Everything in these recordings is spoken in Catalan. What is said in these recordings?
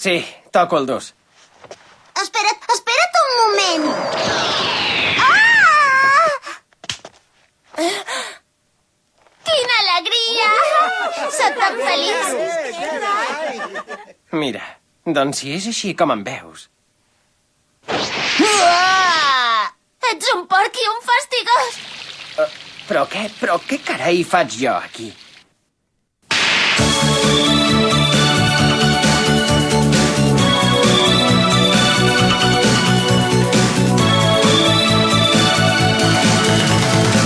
Sí, toco el dos. Espera't un moment. Quina alegria! Soc tan feliç. Mira, doncs si és així com em veus... Ets un porc i un fastigós. Però què carai faig jo aquí?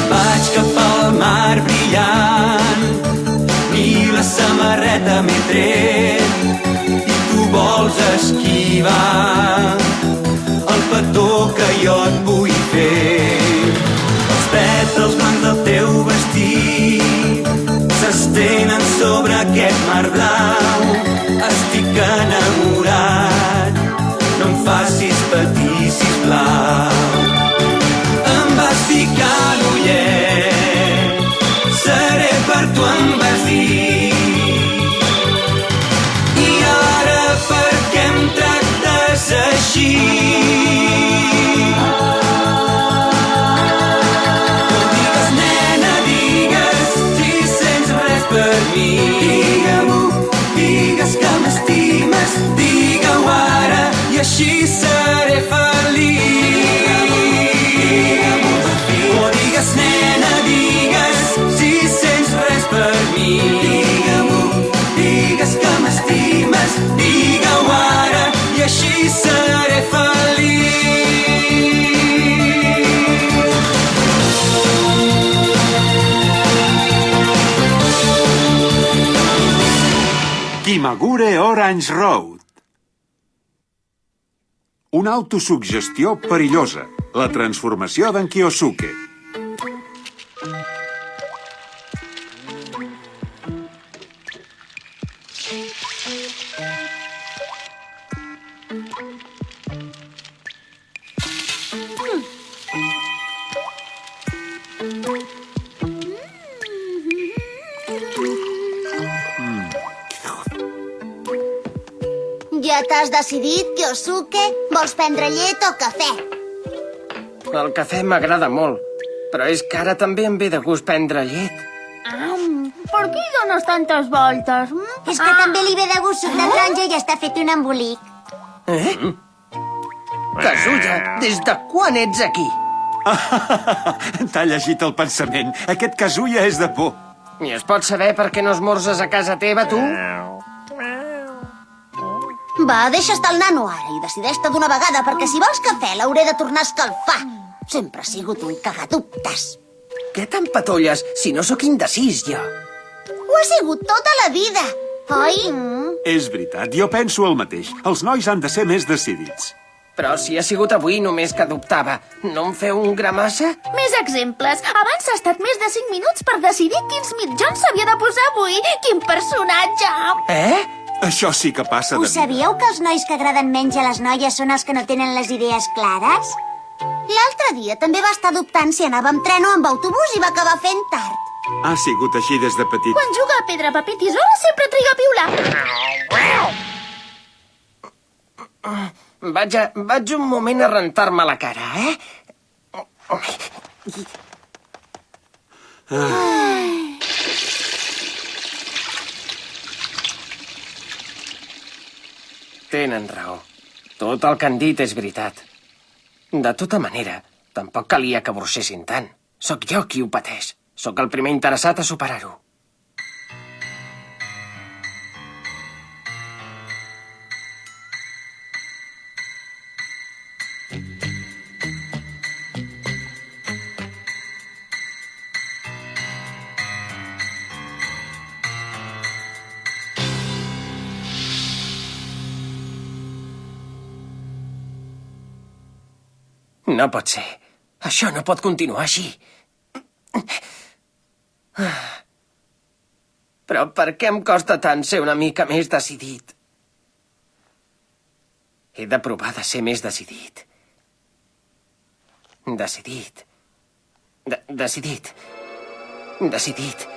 Vaig cap al mar brillant, ni la samarreta m'he tret, i tu vols esquivar el petó que jo et vull fer. Els pètals blancs del teu vestit s'estenen sobre aquest mar blau. Estic enamorat, no em facis patir, sisplau. Em vas ficar l'ullet, seré per tu, em vas dir. I ara per què em tractes així? No digues, nena, digues, si sents res per mi. Digue-m'ho, digues que m'estimes, digue-ho ara i així seré feliç. O digues, nena, digues, si sents res per mi. Digue-m'ho, digues que m'estimes, digue-ho ara i així seré feliç. Kimagure Orange Road. Una autosuggestió perillosa. La transformació d'en Kyosuke. Ja t'has decidit, Kyosuke? Vols prendre llet o cafè? El cafè m'agrada molt, però és que ara també em ve de gust prendre llet. Per què hi dones tantes voltes? És que també li ve de gust suc de taronja i està fet un embolic. Kazuya, des de quan ets aquí? T'ha llegit el pensament. Aquest Kazuya és de por. I es pot saber per què no esmorzes a casa teva, tu? Va, deixa estar el nano ara i decideix-te d'una vegada, perquè si vols cafè l'hauré de tornar a escalfar. Sempre ha sigut un cagadubtes. Què t'empatolles, si no sóc indecis, jo? Ho ha sigut tota la vida, oi? És veritat, jo penso el mateix. Els nois han de ser més decidits. Però si ha sigut avui només que dubtava, no em feu un gra massa? Més exemples. Abans ha estat més de 5 minuts per decidir quins mitjons s'havia de posar avui. Quin personatge! Això sí que passa de Us sabíeu que els nois que agraden menys a les noies són els que no tenen les idees clares? L'altre dia també va estar dubtant si anava amb tren o amb autobús i va acabar fent tard. Ha sigut així des de petit. Quan juga a pedra, paper, tisora, sempre triga a piular. Vaig un moment a rentar-me la cara, Tenen raó. Tot el que han dit és veritat. De tota manera, tampoc calia que bruixessin tant. Sóc jo qui ho pateix. Sóc el primer interessat a superar-ho. No pot ser. Això no pot continuar així. Però per què em costa tant ser una mica més decidit? He de provar de ser més decidit. Decidit. Decidit. Decidit.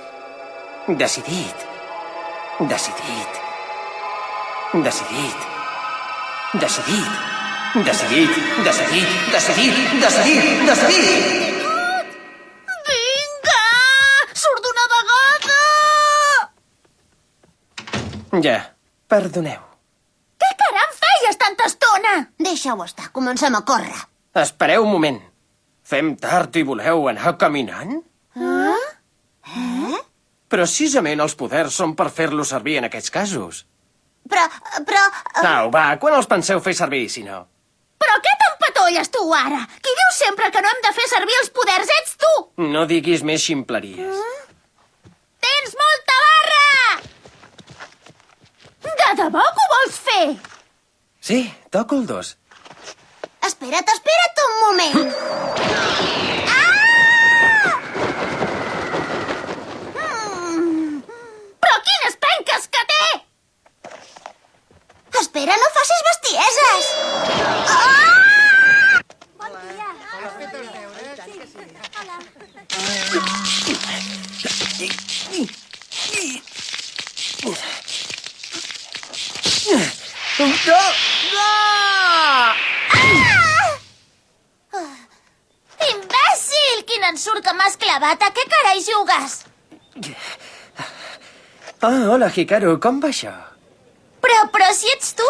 Decidit. Decidit. Decidit. Decidit. Decidit, decidit, decidit, decidit, decidit! Vinga! Surt d'una vegada! Ja, perdoneu. Què caram feies tanta estona? Deixa-ho estar, comencem a córrer. Espereu un moment. Fem tard i voleu anar caminant? Precisament els poders són per fer-los servir en aquests casos. Però... Au, va, quan els penseu fer servir, si no? Però què t'empatolles, tu, ara? Qui diu sempre que no hem de fer servir els poders ets tu! No diguis més ximpleries. Tens molta barra! De debò que ho vols fer? Sí, toco el 2. Espera't un moment. Però quines penques que té! Espera, no facis bestieses. Imbècil! Quin ensurt que m'has clavat! A què carai jugues? Hola, Hikaru, com va això? Però si ets tu!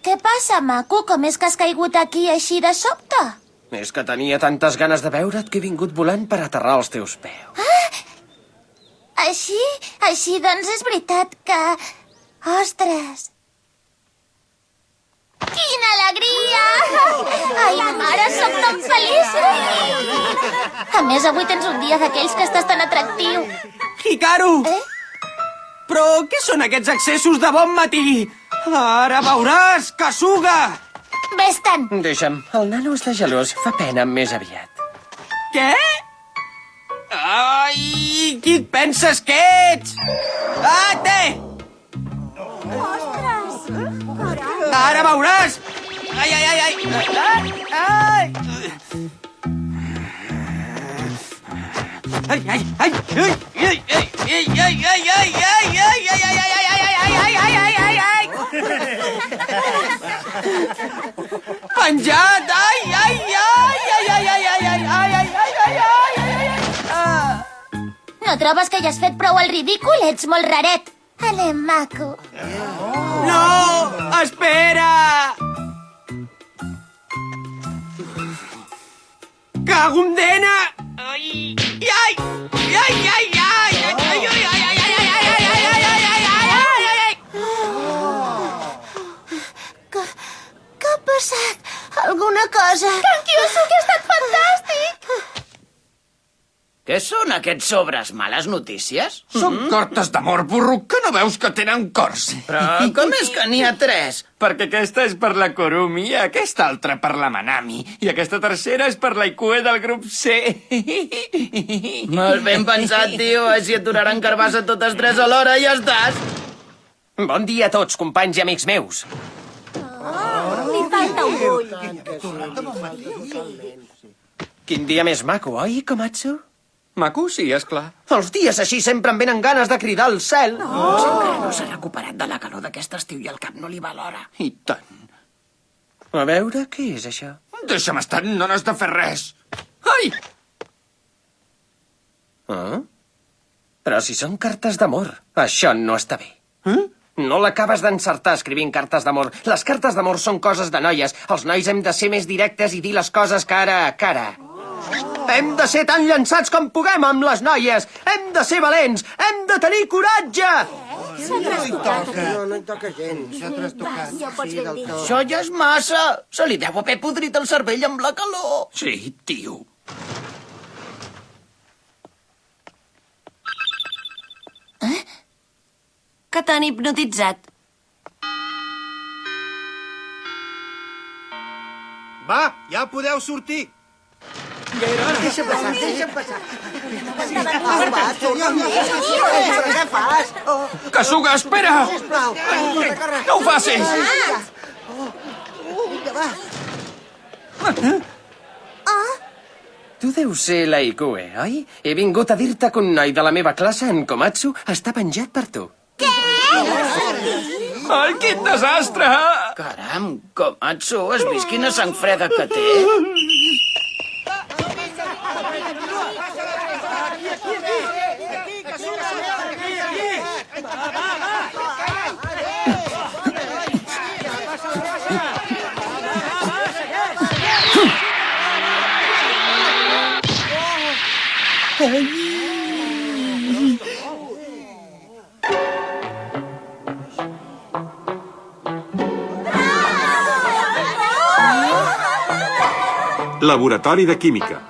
Què passa, maco? Com és que has caigut aquí així de sobte? És que tenia tantes ganes de veure't que he vingut volant per aterrar als teus peus. Així doncs és veritat que... Ostres! Quina alegria! Ai, mare, sóc tan feliç! A més, avui tens un dia d'aquells que estàs tan atractiu. Hikaru! Però què són aquests accessos de bon matí? Ara veuràs, Kasuga! Vés-te'n! Deixa'm, el nano està gelós, fa pena més aviat. Què? Ai, qui et penses que ets? Ate! Ara veuràs! Ai, ai, ai, ai! Ai! Ai, ai, ai! Ai, ai, ai, ai, ai, ai, ai, ai, ai, ai, ai, ai, ai, ai, ai, ai, ai, ai! Penjat! Ai, ai, ai, ai, ai, ai, ai, ai, ai, ai, ai, ai, ai! No trobes que ja has fet prou el ridícul? Ets molt raret. Anem, maco. No! Espera! Cagundena! Ai! Ai! Ai! Ai! Ai! Ai! Ai! Ai! Ai! Ai! Ai! Ai! Ai! Ai! Ai! Ai! Ai! Què ha passat? Alguna cosa? Tranquil·lo, que ha estat fantàstic! Què són aquests sobres? Males notícies? Són cartes d'amor, burro, que no veus que tenen cors? Però com és que n'hi ha 3? Perquè aquesta és per la Kurumi, aquesta altra per la Manami, i aquesta tercera és per la Ikue del grup C. Molt ben pensat, tio. Així et donaran carbassa totes 3 alhora i ja estàs. Bon dia a tots, companys i amics meus. Li falta un ull. Quin dia més maco, oi, Komatsu? Maco, sí, és clar. Els dies així sempre em venen ganes de cridar al cel. Encara no s'ha recuperat de la calor d'aquest estiu i el cap no li va l'hora. I tant. A veure, què és això? Deixa'm estar, no n'has de fer res. Ai! Ah? Però si són cartes d'amor, això no està bé. No l'acabes d'encertar escrivint cartes d'amor. Les cartes d'amor són coses de noies. Els nois hem de ser més directes i dir les coses cara a cara. Hem de ser tan llançats com puguem amb les noies. Hem de ser valents. Hem de tenir coratge. Això ja és massa. Se li deu haver podrit el cervell amb la calor. Sí, tio. Que t'han hipnotitzat. Va, ja podeu sortir. Kasuga, espera! No ho facis! Tu deus ser la Ikue, oi? He vingut a dir-te que un noi de la meva classe, en Komatsu, està penjat per tu. Ai, quin desastre! Caram, Komatsu, has vist quina sang freda que té? Laboratori de química.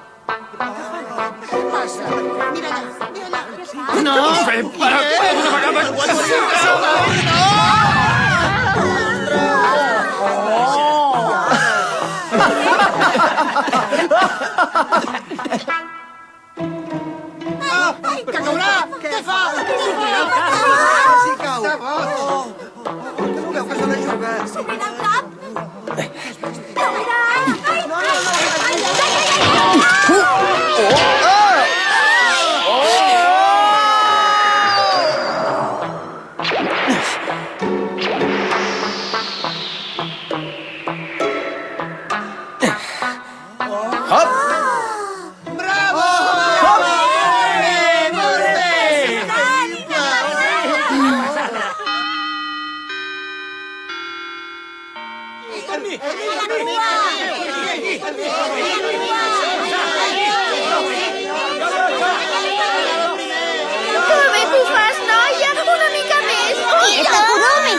Que bé que ho fas, noia! Una mica més! Quieta, Kurumi!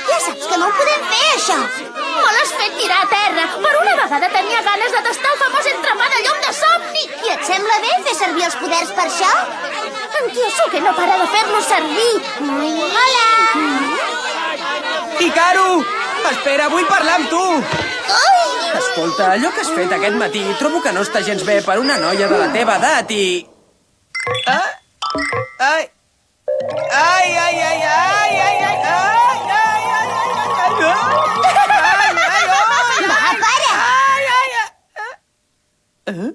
Ja saps que no ho podem fer, això! Me l'has fet tirar a terra! Per una vegada tenia ganes de tastar el famós entrepà de llom de somni! I et sembla bé fer servir els poders per això? En Kyosuke no para de fer-lo servir! Hola! Hikaru! Espera, vull parlar amb tu! Ui! Escolta, allò que has fet aquest matí trobo que no està gens bé per una noia de la teva edat i... Ah? Ai! Ai, ai, ai, ai, ai, ai, ai, ai, ai, ai, ai, Va, para! ai, ai, ai,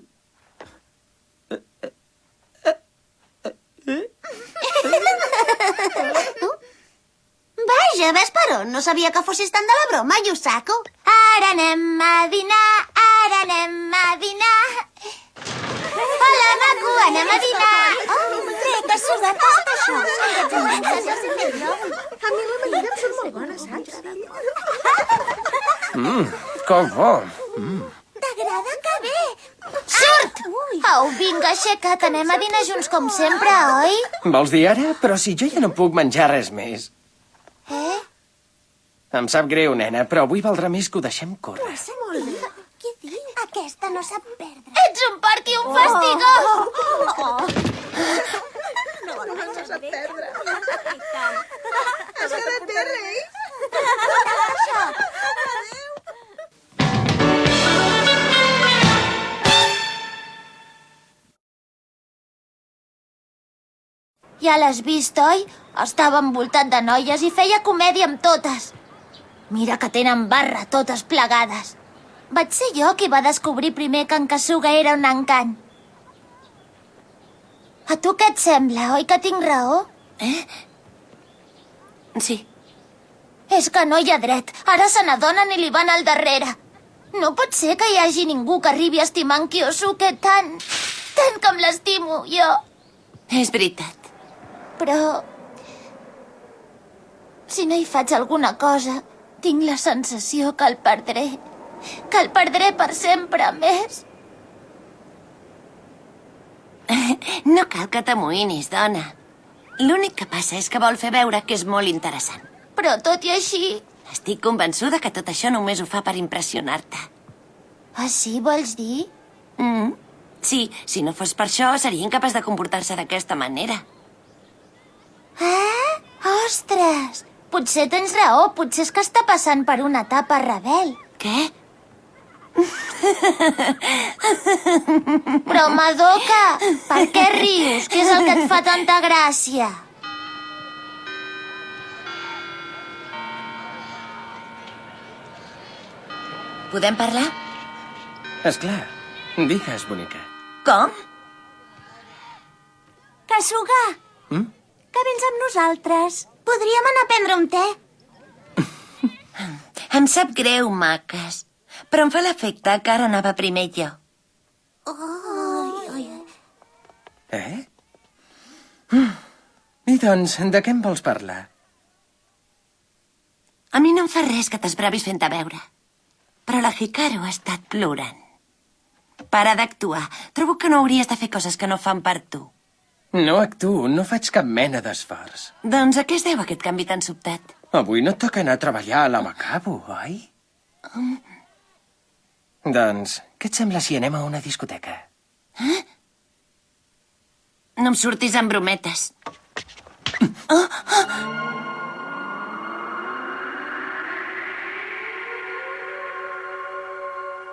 Vaja, ves per on? No sabia que fossis tan de la broma, Yusaku. Ara anem a dinar, ara anem a dinar. Hola, maco, anem a dinar. Oh, crec que suda tot això. A mi la manera em surt molt bona, saps? Que bo. T'agrada que bé. Surt! Au, vinga, aixeca't, anem a dinar junts com sempre, oi? Vols dir ara? Però si jo ja no puc menjar res més. Em sap greu, nena, però avui valdrà més que ho deixem córrer. Què dius? Aquesta no sap perdre. Ets un porc i un fastigós! Ja l'has vist, oi? Estava envoltat de noies i feia comèdia amb totes. Mira que tenen barra totes plegades. Vaig ser jo qui va descobrir primer que en Kasuga era un encant. A tu què et sembla, oi que tinc raó? Sí. És que no hi ha dret. Ara se n'adonen i li van al darrere. No pot ser que hi hagi ningú que arribi a estimar en Kyosuke tant com l'estimo jo. És veritat. Però... si no hi faig alguna cosa, tinc la sensació que el perdré. Que el perdré per sempre més. No cal que t'amoïnis, dona. L'únic que passa és que vol fer veure que és molt interessant. Però tot i així... Estic convençuda que tot això només ho fa per impressionar-te. Ah, sí, vols dir? Sí, si no fos per això, seria incapaç de comportar-se d'aquesta manera. Ah, ostres! Potser tens raó, potser és que està passant per una etapa rebel. Què? Però, Madoka, per què rius? Què és el que et fa tanta gràcia? Podem parlar? És clar. Digues, bonica. Com? Kasuga, que vens amb nosaltres? Podríem anar a prendre un te. Em sap greu, maques, però em fa l'efecte que ara anava primer jo. I doncs, de què em vols parlar? A mi no em fa res que t'esbravis fent-te veure. Però la Hikaru ha estat plorant. Para d'actuar. Trobo que no hauries de fer coses que no fan per tu. No actuo, no faig cap mena d'esforç. Doncs a què es deu aquest canvi tan sobtat? Avui no et toca anar a treballar a la Macabo, oi? Doncs, què et sembla si anem a una discoteca? No em surtis amb brometes.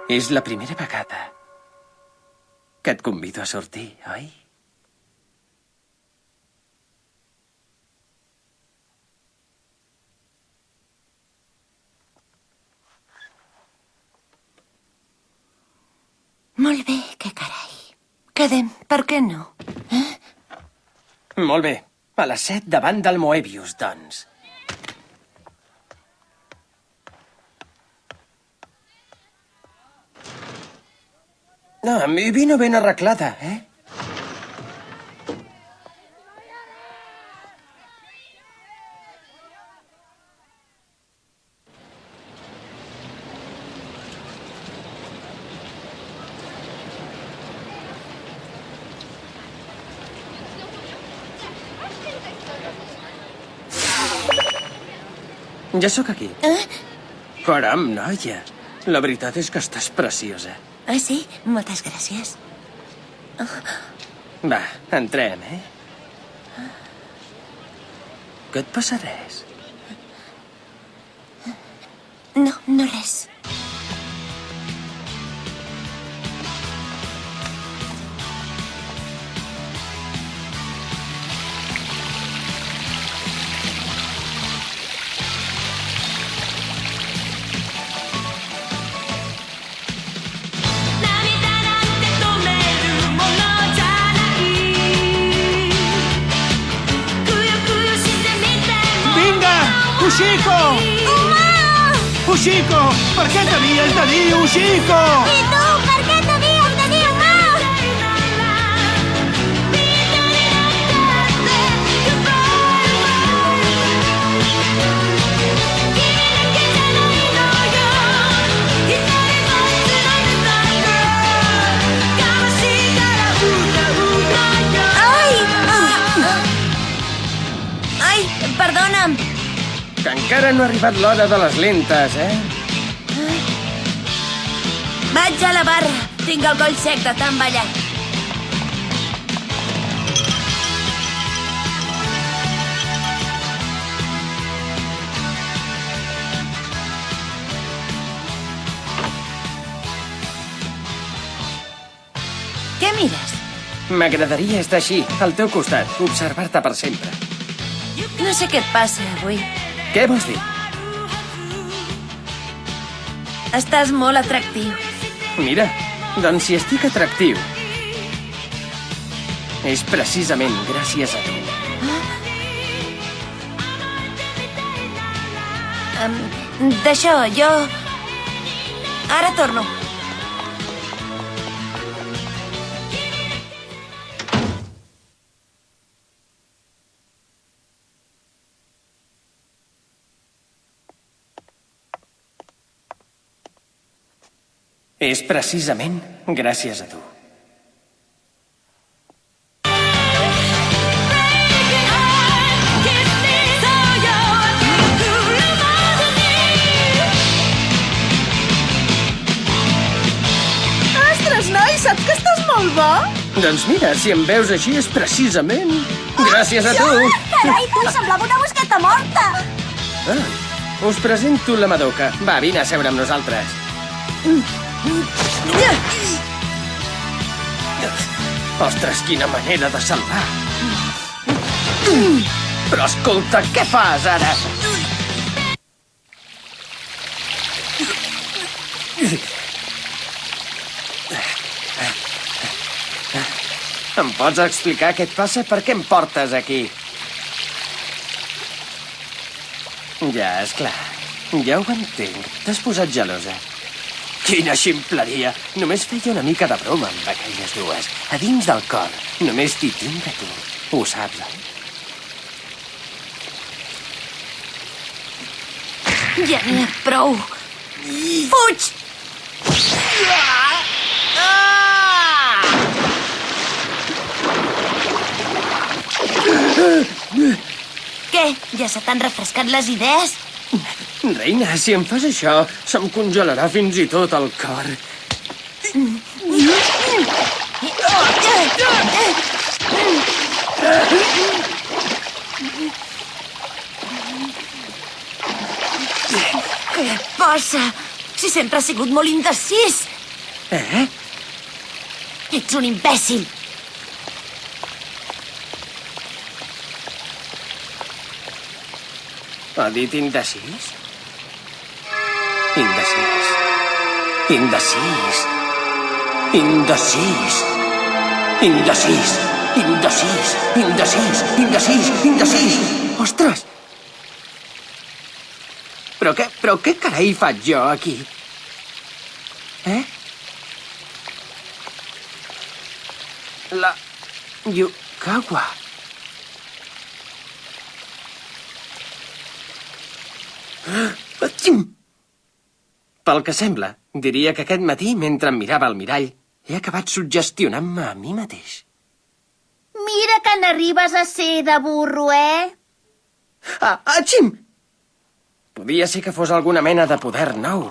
És la primera vegada que et convido a sortir, oi? Molt bé, que carai. Quedem, per què no? Molt bé. A les 7 davant del Moebius, doncs. No, mi vino ben arreglada, eh? Ja sóc aquí. Caram, noia. La veritat és que estàs preciosa. Ah, sí? Moltes gràcies. Va, entrem, eh? Que et passa res? No, no res. Ushiko! Ushiko, per què t'havies de dir Ushiko? I tu, per què t'havies de dir Ai, perdona'm. Que encara no ha arribat l'hora de les lentes, eh? Vaig a la barra. Tinc el coll sec de tant ballar. Què mires? M'agradaria estar així, al teu costat, observar-te per sempre. No sé què et passa avui. Què vols dir? Estàs molt atractiu. Mira, doncs si estic atractiu, és precisament gràcies a tu. D'això, jo... Ara torno. És precisament gràcies a tu. Ostres, noi, saps que estàs molt bo? Doncs mira, si em veus així és precisament gràcies a tu. Carai, tu, semblava una mosqueta morta. Us presento la Madoka. Va, vine a seure amb nosaltres. Ostres, quina manera de salvar. Però escolta, què fas ara? Em pots explicar què et passa? Per què em portes aquí? Ja, és clar. Ja ho entenc. T'has posat gelosa. Quina ximpleria. Només feia una mica de broma amb aquelles dues. A dins del cor. Només t'hi tinc a tu. Ho saps, oi? Ja n'hi ha prou. Fuig! Què? Ja se t'han refrescat les idees? Reina, si em fas això, se'm congelarà fins i tot el cor. Què passa? Si sempre has sigut molt indecís. Ets un imbècil. Ha dit indecís? Indecís. Indecís. Indecís. Indecís. Indecís. Indecís. Indecís. Indecís. Ostres! Però què carai faig jo aquí? La Yukawa. Pel que sembla, diria que aquest matí, mentre em mirava al mirall, he acabat suggestionant-me a mi mateix. Mira que n'arribes a ser de burro, eh? Atxim! Podia ser que fos alguna mena de poder nou.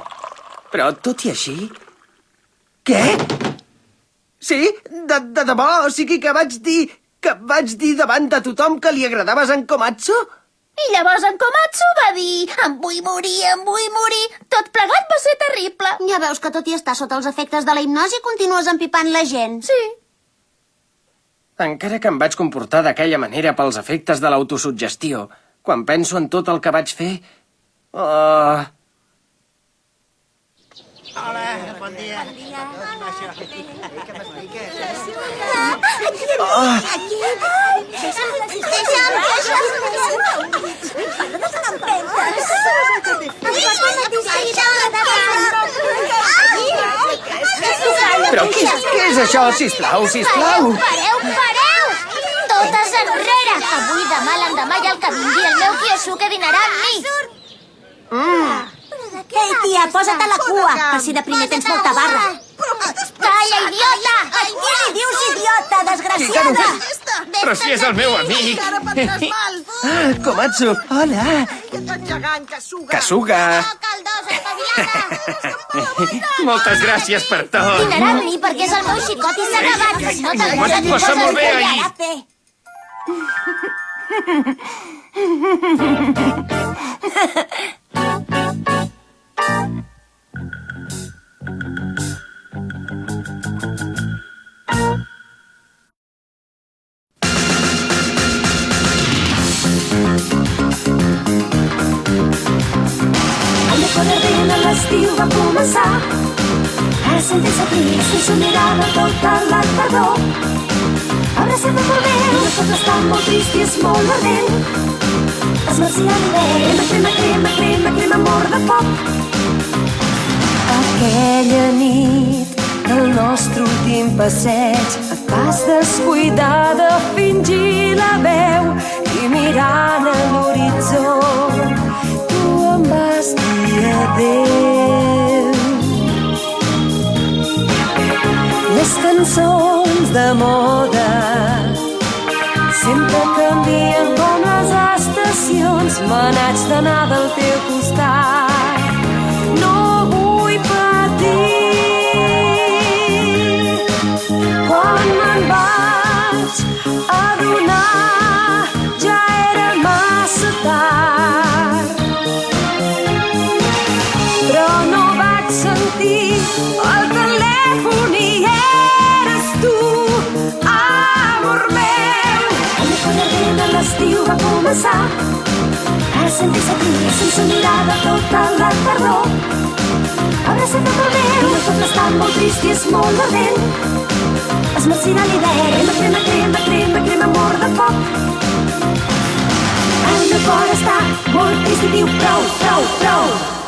Però, tot i així... Què? Sí? De debò? O sigui que vaig dir... Que vaig dir davant de tothom que li agradaves en Komatsu? I llavors en Komatsu va dir em vull morir, em vull morir. Tot plegat va ser terrible. Ja veus que tot i estar sota els efectes de la hipnosi continues empipant la gent. Sí. Encara que em vaig comportar d'aquella manera pels efectes de l'autosuggestió, quan penso en tot el que vaig fer... Però què és això? Sisplau, sisplau! Pareu! Totes enrere! Avui, demà, l'endemà i el que vingui el meu Kyosuke dinarà amb mi! Ei, tia, posa't a la cua, per si de primer tens molta barra. Calla, idiota! Què li dius, idiota, desgraciada? Però si és el meu amic! Komatsu, hola! Kasuga! Caldosa, espavilada! Moltes gràcies per tot! Dinarà amb mi perquè és el meu xicot i s'ha acabat. No te'l M'ho vaig passar molt bé ahir! L'estiu va començar. Ara sentir-se trist, sense mirada tota la tardor. Abraçat amb el vent, tot està molt trist i és molt ardent. Es marcia l'hivern, crema, amor de foc. Aquella nit del nostre últim passeig, et vas descuidar de fingir la veu i mirant a l'horitzó em vas dir adéu. Les cançons de moda sempre canvien com les estacions. Me n'haig d'anar del teu costat. No vull patir. Quan me'n vaig adonar ja era massa tard. Però no vaig sentir el telèfon i eres tu, amor meu. Una corrent de l'estiu va començar. Ara sentir-se trist, sense mirada tota la tardor. Abraçat amb el vent, tot està molt trist i és molt ardent. Es marcirà l'hivern, crema, amor de foc. El meu cor està molt trist i diu prou, prou, prou.